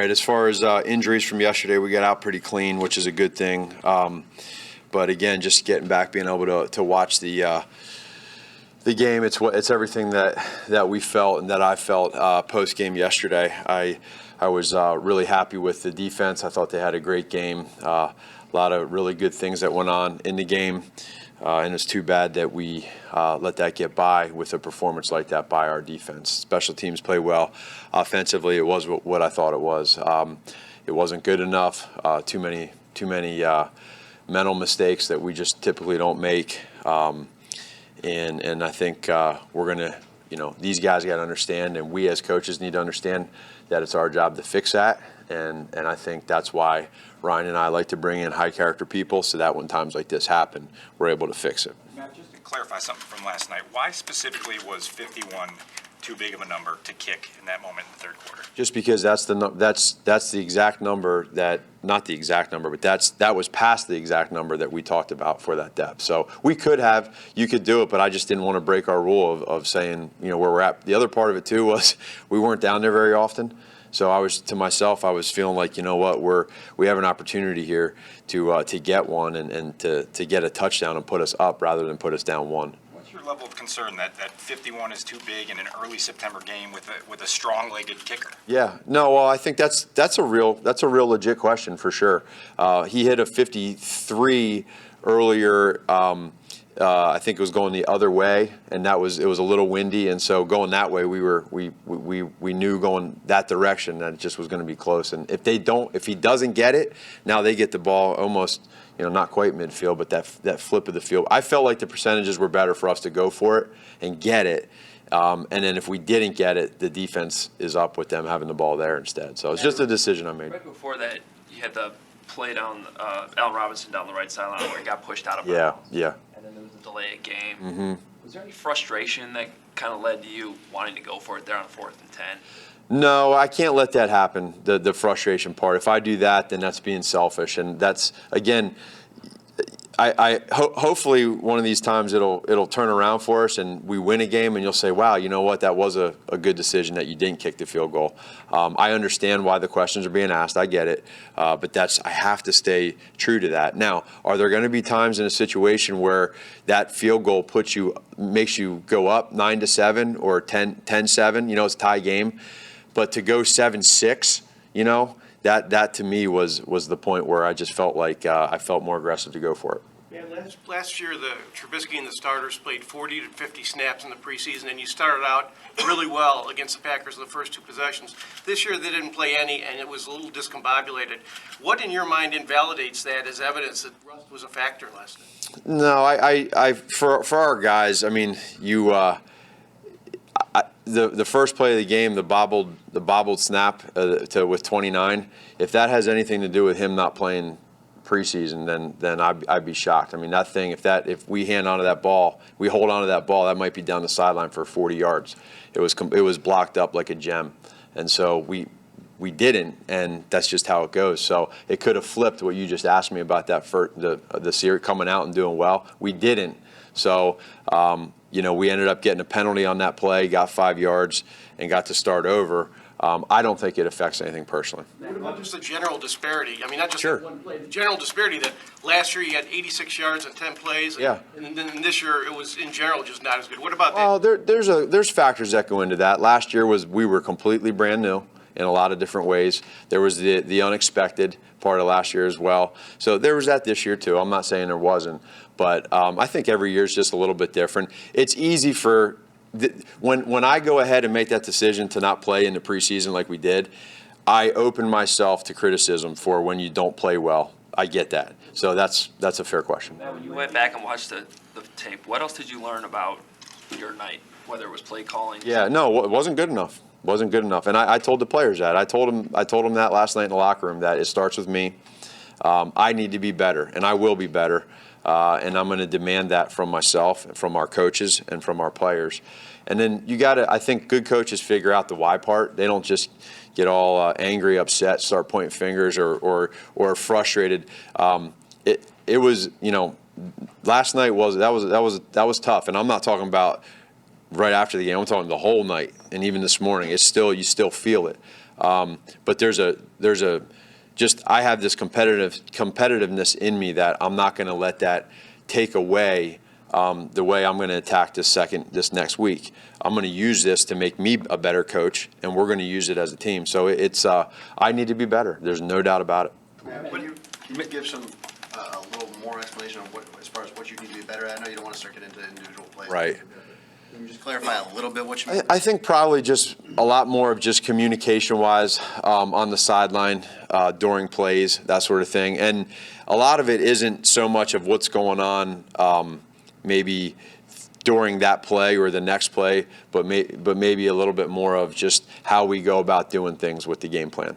right. As far as injuries from yesterday, we got out pretty clean, which is a good thing. But again, just getting back, being able to watch the game, it's everything that we felt and that I felt post game yesterday. I was really happy with the defense. I thought they had a great game. A lot of really good things that went on in the game. And it's too bad that we let that get by with a performance like that by our defense. Special teams play well. Offensively, it was what I thought it was. It wasn't good enough. Too many mental mistakes that we just typically don't make. And I think we're going to, these guys got to understand, and we as coaches need to understand that it's our job to fix that. And I think that's why Ryan and I like to bring in high character people so that when times like this happen, we're able to fix it. Matt, just to clarify something from last night, why specifically was 51 too big of a number to kick in that moment in the third quarter? Just because that's the exact number not the exact number, but that was past the exact number that we talked about for that depth. So you could do it, but I just didn't want to break our rule of saying, where we're at. The other part of it too was we weren't down there very often. So I was feeling like, we have an opportunity here to get one and to get a touchdown and put us up rather than put us down one. What's your level of concern that 51 is too big in an early September game with a strong-legged kicker? Yeah, no, well, I think that's a real legit question for sure. He hit a 53 earlier. I think it was going the other way, and it was a little windy, and so going that way, we knew going that direction that it just was going to be close. And if he doesn't get it, now they get the ball almost, not quite midfield, but that flip of the field. I felt like the percentages were better for us to go for it and get it. And then if we didn't get it, the defense is up with them having the ball there instead. So it's just a decision I made. Right before that, you had the play down Allen Robinson down the right sideline where he got pushed out of bounds. Yeah. And then there was a delay of game. Mm-hmm. Was there any frustration that kind of led to you wanting to go for it there on 4th and 10? No, I can't let that happen, the frustration part. If I do that, then that's being selfish. And that's, again, hopefully one of these times it'll turn around for us and we win a game and you'll say, wow, you know what, that was a good decision that you didn't kick the field goal. I understand why the questions are being asked. I get it. But I have to stay true to that. Now, are there going to be times in a situation where that field goal makes you go up 9-7 or 10-7, it's a tie game, but to go 7-6, that to me was the point where I just felt like I felt more aggressive to go for it. Yeah, last year, the Trubisky and the starters played 40 to 50 snaps in the preseason, and you started out really well against the Packers in the first 2 possessions. This year, they didn't play any, and it was a little discombobulated. What, in your mind, invalidates that as evidence that rust was a factor last night? No, for our guys, I mean, the first play of the game, the bobbled snap with 29. If that has anything to do with him not playing preseason, then I'd be shocked. I mean, that thing, if we hold onto that ball, that might be down the sideline for 40 yards. It was blocked up like a gem, and so we didn't, and that's just how it goes. So it could have flipped what you just asked me about that for the series coming out and doing well. We didn't. So we ended up getting a penalty on that play, got 5 yards, and got to start over. I don't think it affects anything personally. What about just the general disparity? I mean, not just Sure. one play, the general disparity that last year you had 86 yards and 10 plays, and then this year it was in general just not as good. What about that? Well, there's factors that go into that. Last year we were completely brand new in a lot of different ways. There was the unexpected part of last year as well. So there was that this year too. I'm not saying there wasn't, but I think every year is just a little bit different. It's easy when I go ahead and make that decision to not play in the preseason like we did, I open myself to criticism for when you don't play well. I get that. So that's a fair question. Now, when you went back and watched the tape, what else did you learn about your night, whether it was play calling? Yeah, no, it wasn't good enough. Wasn't good enough. And I told the players that. I told them that last night in the locker room, that it starts with me. I need to be better, and I will be better. And I'm going to demand that from myself, from our coaches, and from our players. And then I think good coaches figure out the why part. They don't just get all angry, upset, start pointing fingers or frustrated. It was, last night that was tough. And I'm not talking about right after the game. I'm talking the whole night, and even this morning. You still feel it. But I have this competitiveness in me that I'm not going to let that take away the way I'm going to attack this next week. I'm going to use this to make me a better coach, and we're going to use it as a team. So I need to be better. There's no doubt about it. Can you give some a little more explanation on as far as what you need to be better at? I know you don't want to start getting into individual plays. Right. Can you just clarify a little bit what you? I think probably just a lot more of just communication-wise on the sideline during plays, that sort of thing. And a lot of it isn't so much of what's going on maybe during that play or the next play, but maybe a little bit more of just how we go about doing things with the game plan.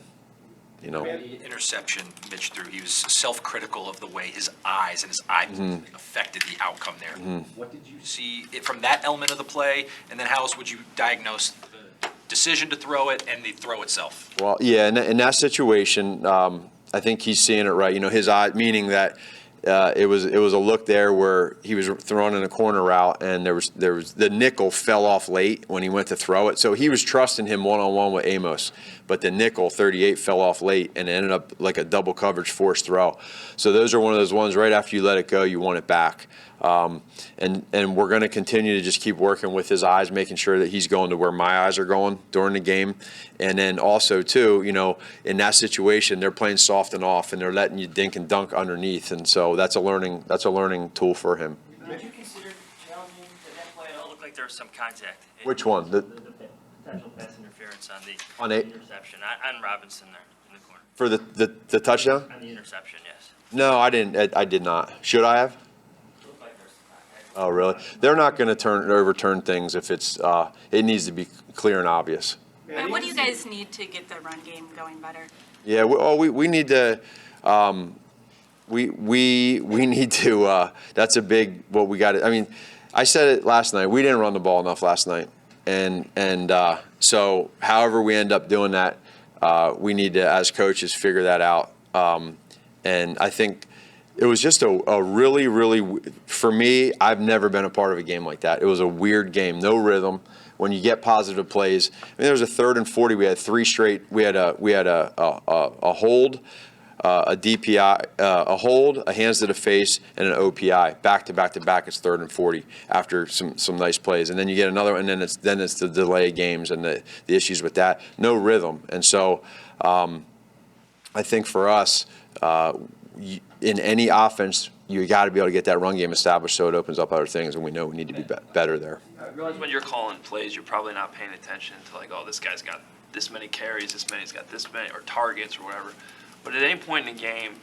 You know. The interception Mitch threw, he was self-critical of the way his eyes and his eye affected the outcome there. What did you see from that element of the play, and then how else would you diagnose the decision to throw it and the throw itself? Well, yeah, in that situation, I think he's seeing it right. You know, his eye, meaning that it was a look there where he was throwing in a corner route, and there was the nickel fell off late when he went to throw it. So he was trusting him one-on-one with Amos, but the nickel 38 fell off late and it ended up like a double coverage forced throw. So those are one of those ones right after you let it go, you want it back. And we're going to continue to just keep working with his eyes, making sure that he's going to where my eyes are going during the game. And then also, too, you know, in that situation, they're playing soft and off, and they're letting you dink and dunk underneath. And so that's a learning tool for him. Would you consider challenging that play? It looked like there was some contact. Which one? The potential pass interference on the interception. On Robinson there in the corner. For the touchdown? On the interception, yes. No, I didn't. I did not. Should I have? Oh, really? They're not going to overturn things if it needs to be clear and obvious. And what do you guys need to get the run game going better? Yeah, we need to. We need to. That's a big what we got. I mean, I said it last night. We didn't run the ball enough last night, and so however we end up doing that, we need to, as coaches, figure that out. And I think. It was just a really, for me, I've never been a part of a game like that. It was a weird game, no rhythm. When you get positive plays, I mean, there was a 3rd and 40. We had 3 straight. We had a hold, a DPI, a hold, a hands to the face, and an OPI. Back to back to back. It's 3rd and 40 after some nice plays, and then you get another, and then it's the delay of games and the issues with that. No rhythm, and so I think for us. In any offense, you got to be able to get that run game established so it opens up other things, and we know we need to be better there. I realize when you're calling plays, you're probably not paying attention to like, oh, this guy's got this many carries, this many's got this many, or targets or whatever. But at any point in the game,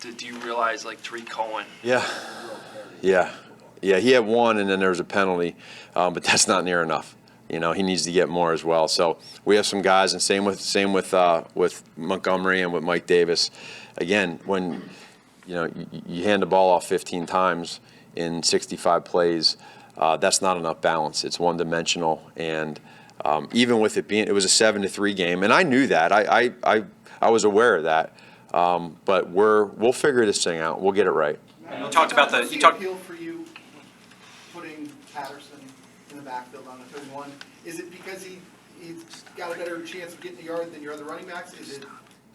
do you realize like Tariq Cohen? Yeah, he had 1, and then there was a penalty, but that's not near enough. You know, he needs to get more as well. So we have some guys, and same with Montgomery and with Mike Davis. Again, when you know you hand the ball off 15 times in 65 plays, that's not enough balance. It's one-dimensional, and even with it being, it was a 7-3 game, and I knew that. I was aware of that. But we'll figure this thing out. We'll get it right. You talked about the. You talked. Appeal for you putting Patterson in the backfield on the 3rd one. Is it because he's got a better chance of getting a yard than your other running backs? Is it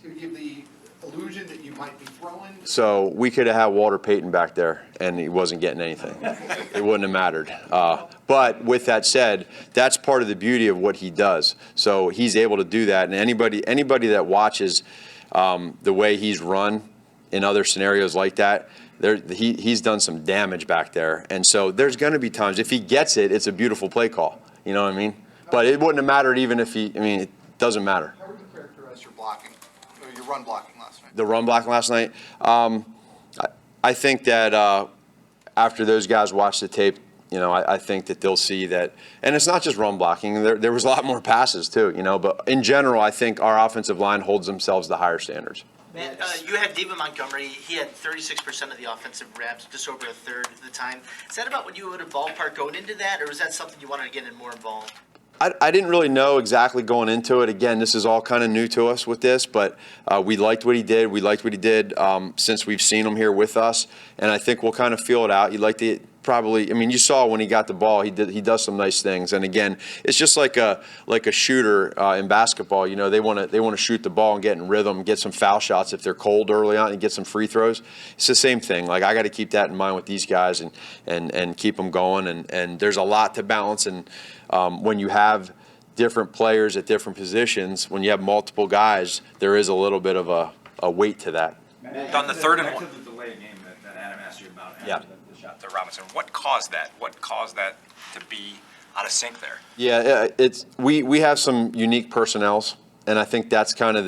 to give the illusion that you might be throwing? So we could have had Walter Payton back there, and he wasn't getting anything. It wouldn't have mattered. But with that said, that's part of the beauty of what he does. So he's able to do that, and anybody that watches the way he's run in other scenarios like that, he's done some damage back there. And so there's going to be times, if he gets it, it's a beautiful play call. You know what I mean? But it wouldn't have mattered even if it doesn't matter. How would you characterize your blocking, or your run blocking last night? The run blocking last night? I think that after those guys watch the tape, you know, I think that they'll see that. And it's not just run blocking. There was a lot more passes, too, you know. But in general, I think our offensive line holds themselves to higher standards. Matt, you had David Montgomery. He had 36% of the offensive reps, just over a third of the time. Is that about what you would have ballpark going into that, or was that something you wanted to get in more involved? I didn't really know exactly going into it. Again, this is all kind of new to us with this, but we liked what he did. We liked what he did since we've seen him here with us, and I think we'll kind of feel it out. You'd like to probably, I mean, you saw when he got the ball, he does some nice things. And again, it's just like a shooter in basketball. You know, they want to shoot the ball and get in rhythm, get some foul shots if they're cold early on, and get some free throws. It's the same thing. Like, I got to keep that in mind with these guys and keep them going. And there's a lot to balance. And when you have different players at different positions, when you have multiple guys, there is a little bit of a weight to that. On the third and Back one. to the delay game that Adam asked you about Yeah. after the shot to Robinson. What caused that? What caused that to be out of sync there? Yeah, we have some unique personnels, and I think that's kind of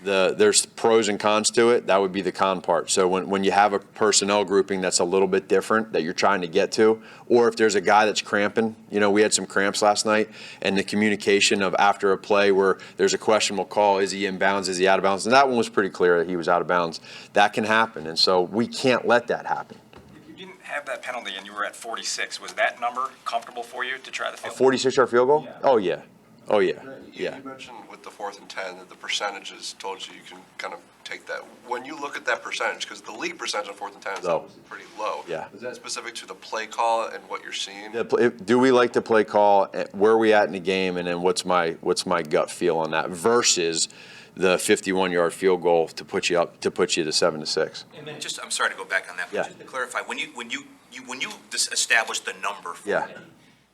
there's pros and cons to it. That would be the con part. So when you have a personnel grouping that's a little bit different that you're trying to get to, or if there's a guy that's cramping, you know, we had some cramps last night, and the communication of after a play where there's a questionable call, is he in bounds, is he out of bounds? And that one was pretty clear that he was out of bounds. That can happen, and so we can't let that happen. If you didn't have that penalty and you were at 46, was that number comfortable for you to try the A field? 46-yard field goal? Yeah. Oh, yeah. Oh, yeah. You Yeah. mentioned with the 4th and 10 that the percentages told you can kind of take that. When you look at that percentage, because the league percentage on 4th and 10 is Low. obviously pretty low. Yeah. Is that specific to the play call and what you're seeing? Do we like to play call? Where are we at in the game? And then what's my gut feel on that versus the 51-yard field goal to put you up to 7-6? And then just, I'm sorry to go back on that, but Yeah. just to clarify, when you established the number for Yeah. Eddie,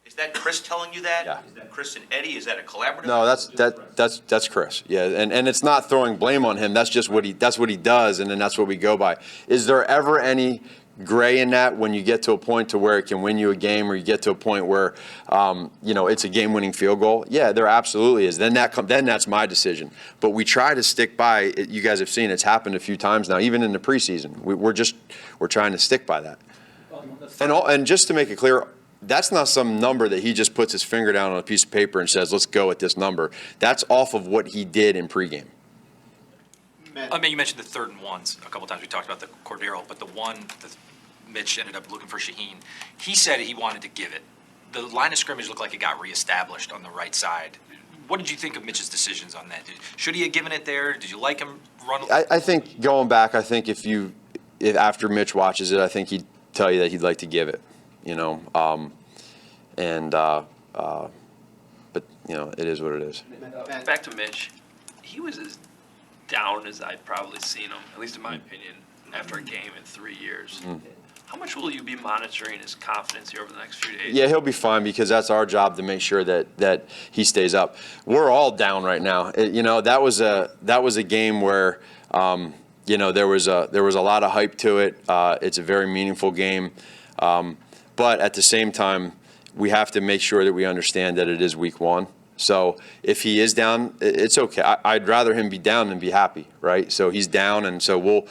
is that Chris telling you that? Yeah. Is that Chris and Eddie? Is that a collaborative? No, that's Chris. Yeah, and it's not throwing blame on him. That's just what he does, and then that's what we go by. Is there ever any gray in that when you get to a point to where it can win you a game, or you get to a point where it's a game-winning field goal? Yeah, there absolutely is. Then that's my decision. But we try to stick by it. You guys have seen it's happened a few times now, even in the preseason. We're trying to stick by that. And just to make it clear, that's not some number that he just puts his finger down on a piece of paper and says, let's go at this number. That's off of what he did in pregame. I mean, you mentioned the 3rd and 1s a couple times. We talked about the Cordero, but the one that Mitch ended up looking for Shaheen, he said he wanted to give it. The line of scrimmage looked like it got reestablished on the right side. What did you think of Mitch's decisions on that? Should he have given it there? Did you like him run? I think going back, I think if after Mitch watches it, I think he'd tell you that he'd like to give it, but it is what it is. Back to Mitch, he was as down as I've probably seen him, at least in my opinion, after a game in 3 years. How much will you be monitoring his confidence here over the next few days? Yeah, he'll be fine because that's our job to make sure that he stays up. We're all down right now. That was a game where there was a lot of hype to it. It's a very meaningful game, but at the same time, we have to make sure that we understand that it is week 1. So if he is down, it's okay. I'd rather him be down than be happy, right? So he's down, and so we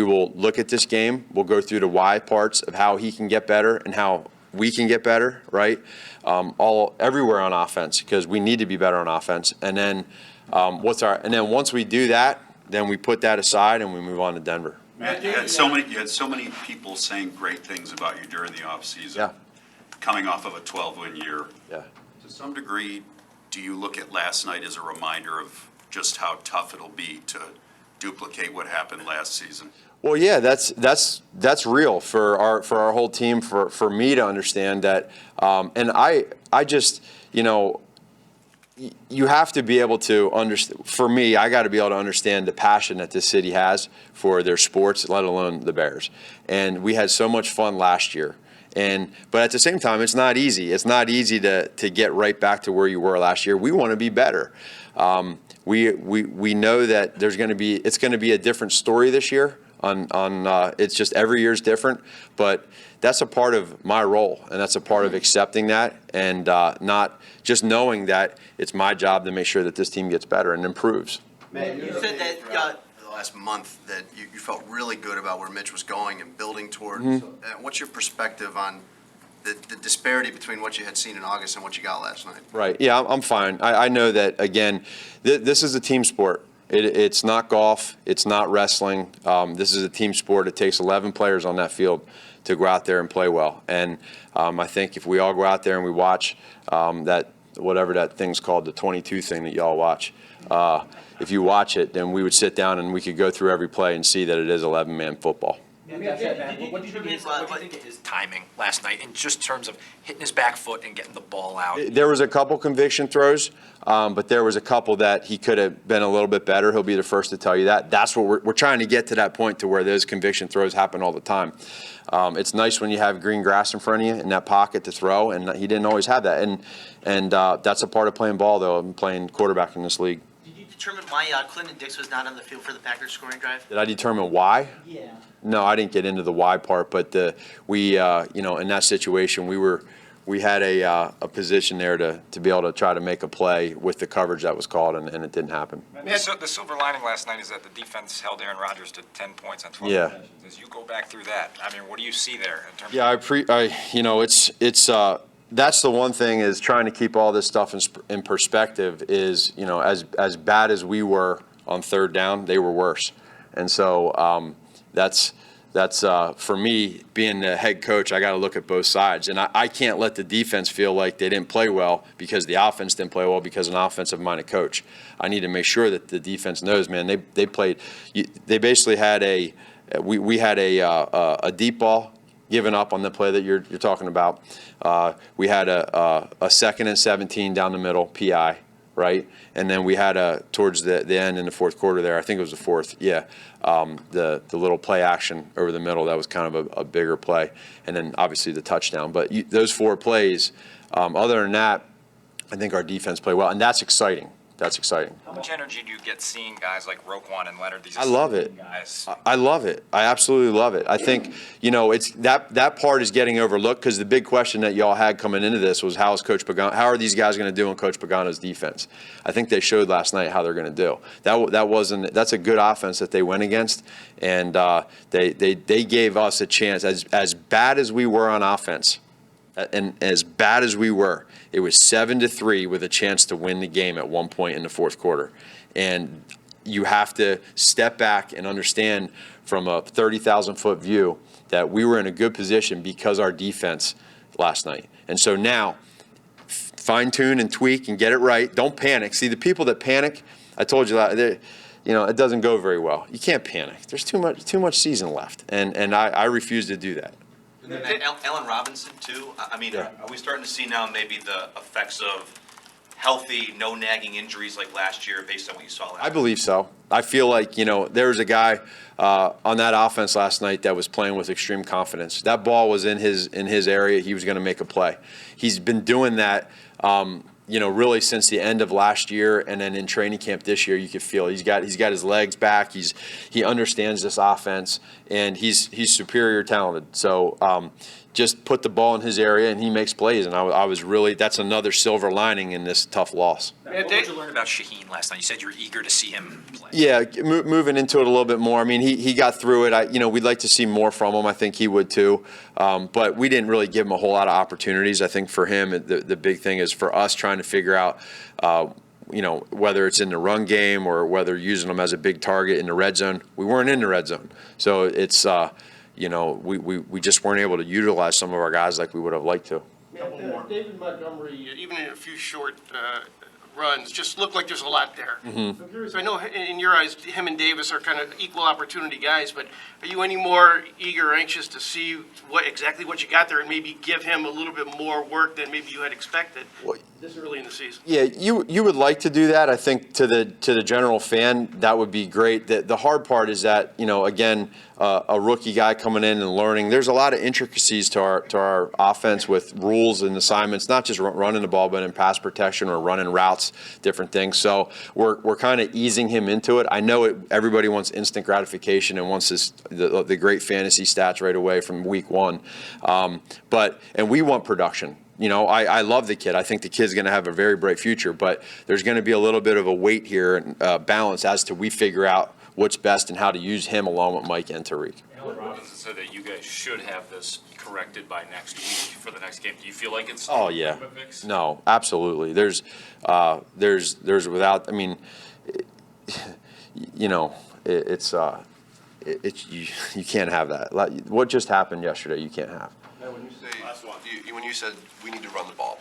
will look at this game. We'll go through the why parts of how he can get better and how we can get better, right? Everywhere on offense, because we need to be better on offense. And then once we do that, then we put that aside and we move on to Denver. Matt, you had so many people saying great things about you during the offseason. Yeah. Coming off of a 12-win year. Yeah. To some degree, do you look at last night as a reminder of just how tough it'll be to duplicate what happened last season? Well, yeah, that's real for our whole team, for me to understand that, and I just you have to be able to understand. For me, I got to be able to understand the passion that this city has for their sports, let alone the Bears. And we had so much fun last year. But at the same time, it's not easy. It's not easy to get right back to where you were last year. We want to be better. We know that it's going to be a different story this year. It's just every year is different, but that's a part of my role, and that's a part of accepting that, and not just knowing that it's my job to make sure that this team gets better and improves. Man, you said that The last month that you felt really good about where Mitch was going and building toward. What's your perspective on the disparity between what you had seen in August and what you got last night? Right. Yeah, I'm fine. I know that, again, this is a team sport. It's not golf. It's not wrestling. This is a team sport. It takes 11 players on that field to go out there and play well. And I think if we all go out there and we watch whatever that thing's called, the 22 thing that y'all watch, if you watch it, then we would sit down and we could go through every play and see that it is 11-man football. What did you think of his timing last night in just terms of hitting his back foot and getting the ball out? There was a couple conviction throws, but there was a couple that he could have been a little bit better. He'll be the first to tell you that. That's what we're trying to get to, that point to where those conviction throws happen all the time. It's nice when you have green grass in front of you in that pocket to throw, and he didn't always have that. And that's a part of playing ball, though, and playing quarterback in this league. Did you determine why Clinton Dix was not on the field for the Packers scoring drive? Did I determine why? Yeah. No, I didn't get into the why part, but we, in that situation, we had a position there to be able to try to make a play with the coverage that was called, and it didn't happen. So the silver lining last night is that the defense held Aaron Rodgers to 10 points on 12 Yeah. possessions. As you go back through that, I mean, what do you see there in terms Yeah, of? it's that's the one thing, is trying to keep all this stuff in perspective. Is, as bad as we were on third down, they were worse, and so that's for me, being the head coach, I got to look at both sides, and I can't let the defense feel like they didn't play well because the offense didn't play well because of an offensive-minded coach. I need to make sure that the defense knows, man, they played. They basically had we had a deep ball given up on the play that you're talking about. We had a 2nd and 17 down the middle, PI, right? And then we had towards the end in the fourth quarter there, I think it was the fourth, the little play action over the middle, that was kind of a bigger play. And then obviously the touchdown. But those 4 plays, other than that, I think our defense played well, and that's exciting. That's exciting. How much energy do you get seeing guys like Roquan and Leonard? These I love it. guys. I love it. I absolutely love it. I think, it's that part is getting overlooked, because the big question that y'all had coming into this was, how are these guys going to do in Coach Pagano's defense? I think they showed last night how they're going to do. That's a good offense that they went against, and they gave us a chance. As bad as we were on offense, and as bad as we were, it was 7-3 with a chance to win the game at one point in the fourth quarter. And you have to step back and understand from a 30,000-foot view that we were in a good position because our defense last night. And so now, fine-tune and tweak and get it right. Don't panic. See, the people that panic, I told you that, it doesn't go very well. You can't panic. There's too much season left, and I refuse to do that. And then Allen Robinson, too. I mean, Yeah. Are we starting to see now maybe the effects of healthy, no nagging injuries like last year based on what you saw last year? I believe so. I feel like, there was a guy on that offense last night that was playing with extreme confidence. That ball was in his area. He was going to make a play. He's been doing that, really since the end of last year, and then in training camp this year, you could feel he's got his legs back. He understands this offense, and he's superior talented. So just put the ball in his area, and he makes plays. And I was really, that's another silver lining in this tough loss. What did you learn about Shaheen last night? You said you were eager to see him play. Yeah, moving into it a little bit more. I mean, he got through it. We'd like to see more from him. I think he would too. But we didn't really give him a whole lot of opportunities. I think for him, the big thing is for us trying to figure out, whether it's in the run game or whether using him as a big target in the red zone. We weren't in the red zone. So it's, we just weren't able to utilize some of our guys like we would have liked to. David Montgomery, even in a few short runs, just look like there's a lot there. Mhm. I'm curious, I know in your eyes, him and Davis are kind of equal opportunity guys, but are you any more eager or anxious to see exactly what you got there and maybe give him a little bit more work than maybe you had expected this early in the season? Yeah, you would like to do that. I think to the general fan, that would be great. The hard part is that, again, a rookie guy coming in and learning. There's a lot of intricacies to our offense with rules and assignments, not just running the ball, but in pass protection or running routes, different things. So we're kind of easing him into it. I know everybody wants instant gratification and wants the great fantasy stats right away from week one, and we want production. I love the kid. I think the kid's going to have a very bright future, but there's going to be a little bit of a weight here and balance as to we figure out what's best and how to use him along with Mike and Tariq. Allen Robinson said that you guys should have this corrected by next week for the next game. Do you feel like it's Oh yeah, a fix? no, absolutely. There's without. I mean, you can't have that. What just happened yesterday, you can't have. When you said we need to run the ball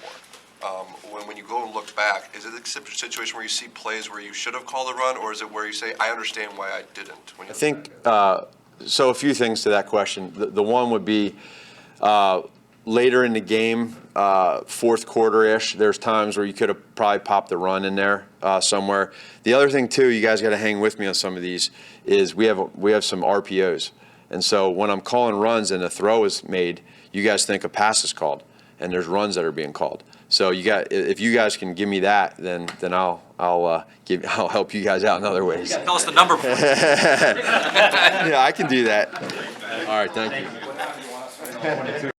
more, when you go and look back, is it a situation where you see plays where you should have called a run, or is it where you say, I understand why I didn't? I think So a few things to that question. The one would be later in the game, fourth quarter-ish, there's times where you could have probably popped the run in there somewhere. The other thing, too, you guys got to hang with me on some of these, is we have some RPOs. And so when I'm calling runs and a throw is made, you guys think a pass is called, and there's runs that are being called. So if you guys can give me that, then I'll help you guys out in other ways. Tell us the number before. Yeah, I can do that. All right, thank you.